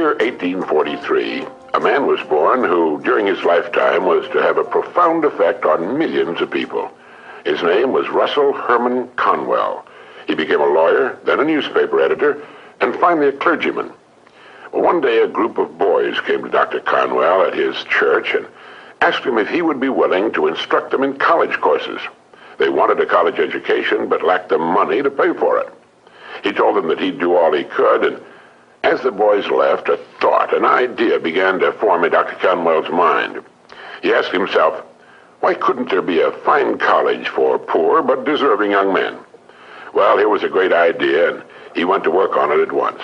year 1843, a man was born who, during his lifetime, was to have a profound effect on millions of people. His name was Russell Herman Conwell. He became a lawyer, then a newspaper editor, and finally a clergyman. Well, one day a group of boys came to Dr. Conwell at his church and asked him if he would be willing to instruct them in college courses. They wanted a college education but lacked the money to pay for it. He told them that he'd do all he could, and as the boys left, a thought, an idea began to form in Dr. Conwell's mind. He asked himself, why couldn't there be a fine college for poor but deserving young men? Well, here was a great idea, and he went to work on it at once.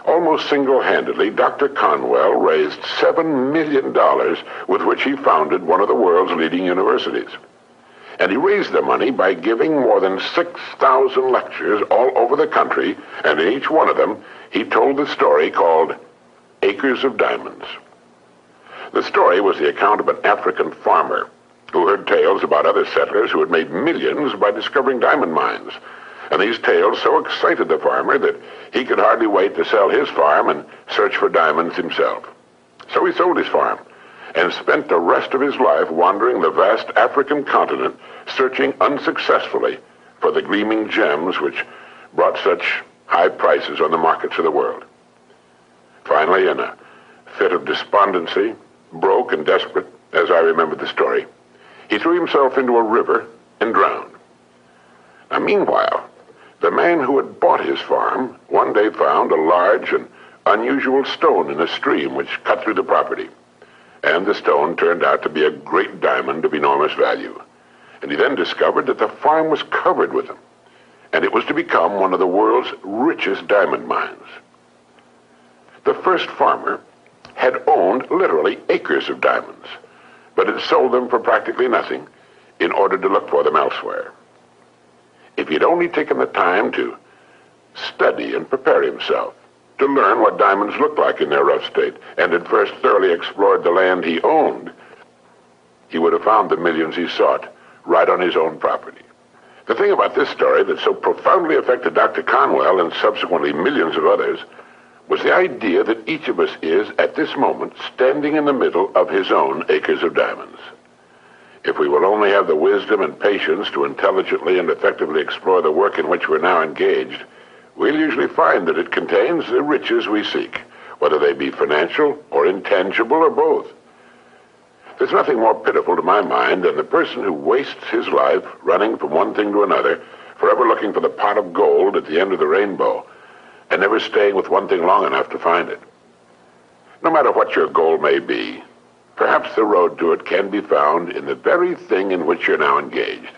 Almost single-handedly, Dr. Conwell raised $7 million with which he founded one of the world's leading universities. And he raised the money by giving more than 6,000 lectures all over the country, and in each one of them, he told the story called Acres of Diamonds. The story was the account of an African farmer who heard tales about other settlers who had made millions by discovering diamond mines. And these tales so excited the farmer that he could hardly wait to sell his farm and search for diamonds himself. So he sold his farm and spent the rest of his life wandering the vast African continent, searching unsuccessfully for the gleaming gems which brought such high prices on the markets of the world. Finally, in a fit of despondency, broke and desperate, as I remember the story, he threw himself into a river and drowned. Now, meanwhile, the man who had bought his farm one day found a large and unusual stone in a stream which cut through the property. And the stone turned out to be a great diamond of enormous value. And he then discovered that the farm was covered with them, and it was to become one of the world's richest diamond mines. The first farmer had owned literally acres of diamonds, but had sold them for practically nothing in order to look for them elsewhere. If he'd only taken the time to study and prepare himself, to learn what diamonds looked like in their rough state, and had first thoroughly explored the land he owned, he would have found the millions he sought right on his own property. The thing about this story that so profoundly affected Dr. Conwell and subsequently millions of others was the idea that each of us is, at this moment, standing in the middle of his own acres of diamonds. If we will only have the wisdom and patience to intelligently and effectively explore the work in which we're now engaged, we'll usually find that it contains the riches we seek, whether they be financial or intangible or both. There's nothing more pitiful to my mind than the person who wastes his life running from one thing to another, forever looking for the pot of gold at the end of the rainbow, and never staying with one thing long enough to find it. No matter what your goal may be, perhaps the road to it can be found in the very thing in which you're now engaged.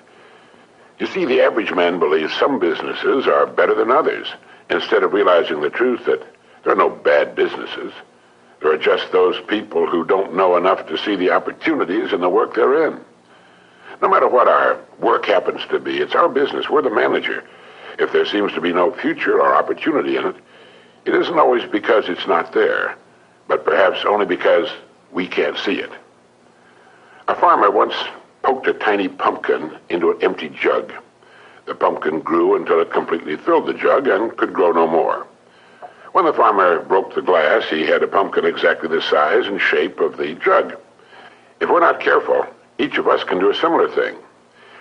You see, the average man believes some businesses are better than others, instead of realizing the truth that there are no bad businesses. There are just those people who don't know enough to see the opportunities in the work they're in. No matter what our work happens to be, it's our business. We're the manager. If there seems to be no future or opportunity in it, it isn't always because it's not there, but perhaps only because we can't see it. A farmer once poked a tiny pumpkin into an empty jug. The pumpkin grew until it completely filled the jug and could grow no more. When the farmer broke the glass, he had a pumpkin exactly the size and shape of the jug. If we're not careful, each of us can do a similar thing.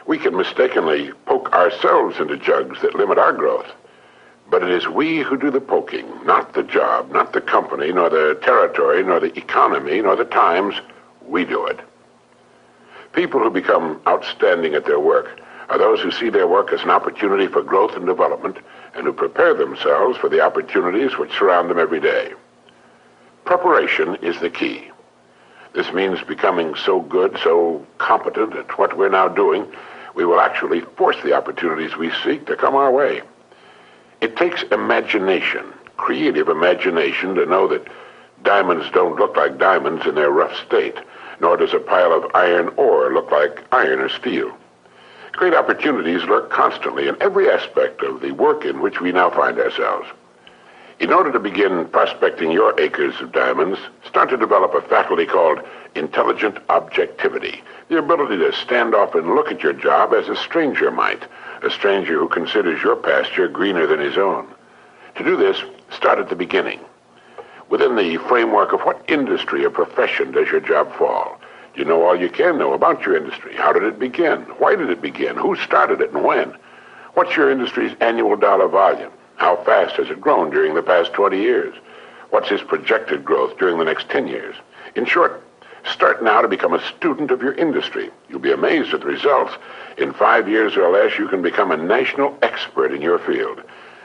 We can mistakenly poke ourselves into jugs that limit our growth. But it is we who do the poking, not the job, not the company, nor the territory, nor the economy, nor the times. We do it. People who become outstanding at their work are those who see their work as an opportunity for growth and development, and who prepare themselves for the opportunities which surround them every day. Preparation is the key. This means becoming so good, so competent at what we're now doing, we will actually force the opportunities we seek to come our way. It takes imagination, creative imagination, to know that diamonds don't look like diamonds in their rough state, nor does a pile of iron ore look like iron or steel. Great opportunities lurk constantly in every aspect of the work in which we now find ourselves. In order to begin prospecting your acres of diamonds, start to develop a faculty called intelligent objectivity, the ability to stand off and look at your job as a stranger might, a stranger who considers your pasture greener than his own. To do this, start at the beginning. Within the framework of what industry or profession does your job fall? Do you know all you can know about your industry? How did it begin? Why did it begin? Who started it and when? What's your industry's annual dollar volume? How fast has it grown during the past 20 years? What's its projected growth during the next 10 years? In short, start now to become a student of your industry. You'll be amazed at the results. In 5 years or less, you can become a national expert in your field.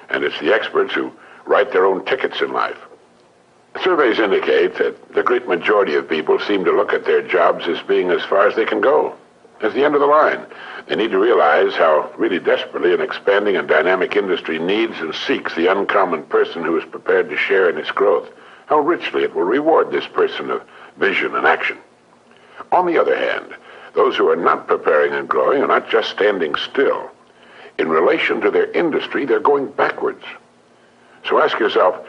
And it's the experts who write their own tickets in life. Surveys indicate that the great majority of people seem to look at their jobs as being as far as they can go, as the end of the line. They need to realize how really desperately an expanding and dynamic industry needs and seeks the uncommon person who is prepared to share in its growth, how richly it will reward this person of vision and action. On the other hand, those who are not preparing and growing are not just standing still. In relation to their industry, they're going backwards. So ask yourself,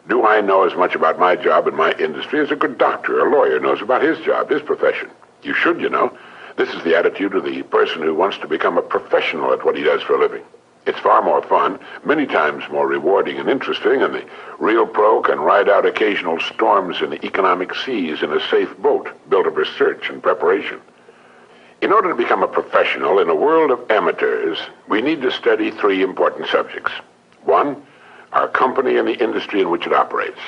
do I know as much about my job and my industry as a good doctor or lawyer knows about his job, his profession? You should, you know. This is the attitude of the person who wants to become a professional at what he does for a living. It's far more fun, many times more rewarding and interesting, and the real pro can ride out occasional storms in the economic seas in a safe boat built of research and preparation. In order to become a professional in a world of amateurs, we need to study 3 important subjects. 1, our company and the industry in which it operates.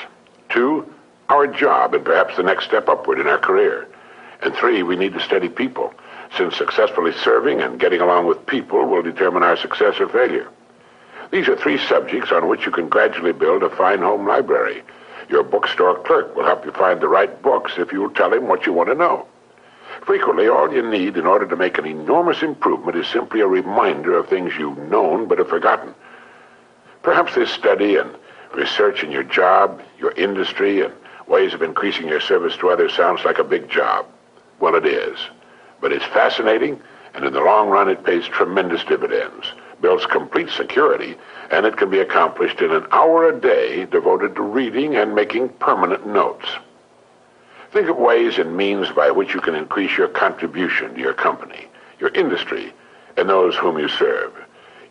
2, our job and perhaps the next step upward in our career. And 3, we need to study people, since successfully serving and getting along with people will determine our success or failure. These are 3 subjects on which you can gradually build a fine home library. Your bookstore clerk will help you find the right books if you will tell him what you want to know. Frequently, all you need in order to make an enormous improvement is simply a reminder of things you've known but have forgotten. Perhaps this study and research in your job, your industry, and ways of increasing your service to others sounds like a big job. Well, it is. But it's fascinating, and in the long run, it pays tremendous dividends, builds complete security, and it can be accomplished in an hour a day devoted to reading and making permanent notes. Think of ways and means by which you can increase your contribution to your company, your industry, and those whom you serve.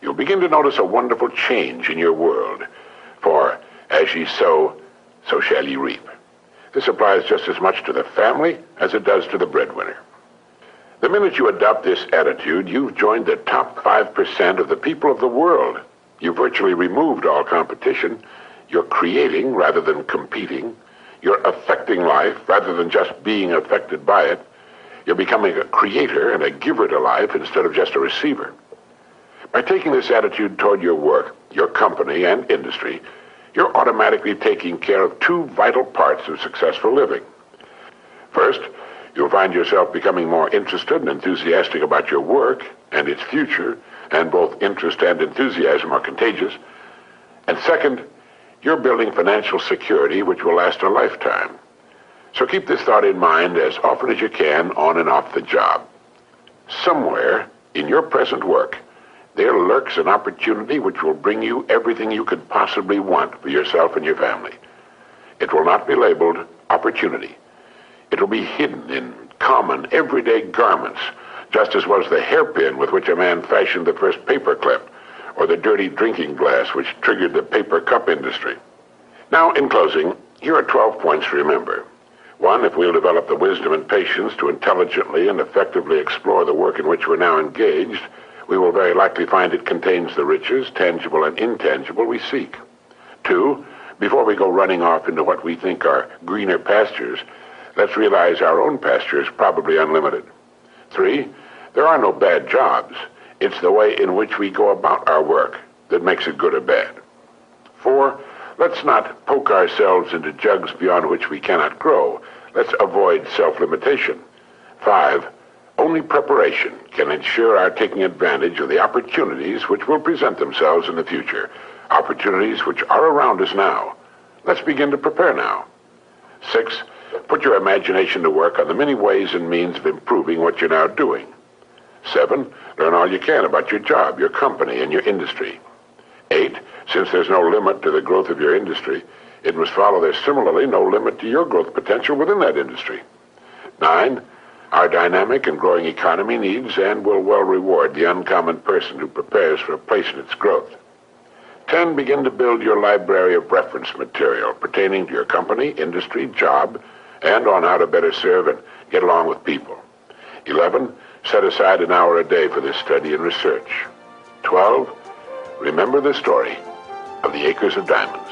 You'll begin to notice a wonderful change in your world, for as ye sow, so shall ye reap. This applies just as much to the family as it does to the breadwinner. The minute you adopt this attitude, you've joined the top 5% of the people of the world. You've virtually removed all competition. You're creating rather than competing. You're affecting life rather than just being affected by it. You're becoming a creator and a giver to life instead of just a receiver. By taking this attitude toward your work, your company, and industry, you're automatically taking care of 2 vital parts of successful living. First, you'll find yourself becoming more interested and enthusiastic about your work and its future, and both interest and enthusiasm are contagious. And second, you're building financial security which will last a lifetime. So keep this thought in mind as often as you can on and off the job. Somewhere in your present work, there lurks an opportunity which will bring you everything you could possibly want for yourself and your family. It will not be labeled opportunity. It will be hidden in common, everyday garments, just as was the hairpin with which a man fashioned the first paper clip, or the dirty drinking glass which triggered the paper cup industry. Now, in closing, here are 12 points to remember. 1, if we'll develop the wisdom and patience to intelligently and effectively explore the work in which we're now engaged, we will very likely find it contains the riches, tangible and intangible, we seek. 2, before we go running off into what we think are greener pastures, let's realize our own pasture is probably unlimited. 3, there are no bad jobs. It's the way in which we go about our work that makes it good or bad. 4, let's not poke ourselves into jugs beyond which we cannot grow. Let's avoid self-limitation. 5, only preparation can ensure our taking advantage of the opportunities which will present themselves in the future, opportunities which are around us now. Let's begin to prepare now. 6, put your imagination to work on the many ways and means of improving what you're now doing. 7, learn all you can about your job, your company, and your industry. 8, since there's no limit to the growth of your industry, it must follow there's similarly no limit to your growth potential within that industry. 9, our dynamic and growing economy needs and will well reward the uncommon person who prepares for a place in its growth. 10. Begin to build your library of reference material pertaining to your company, industry, job, and on how to better serve and get along with people. 11. Set aside an hour a day for this study and research. 12. Remember the story of the acres of diamonds.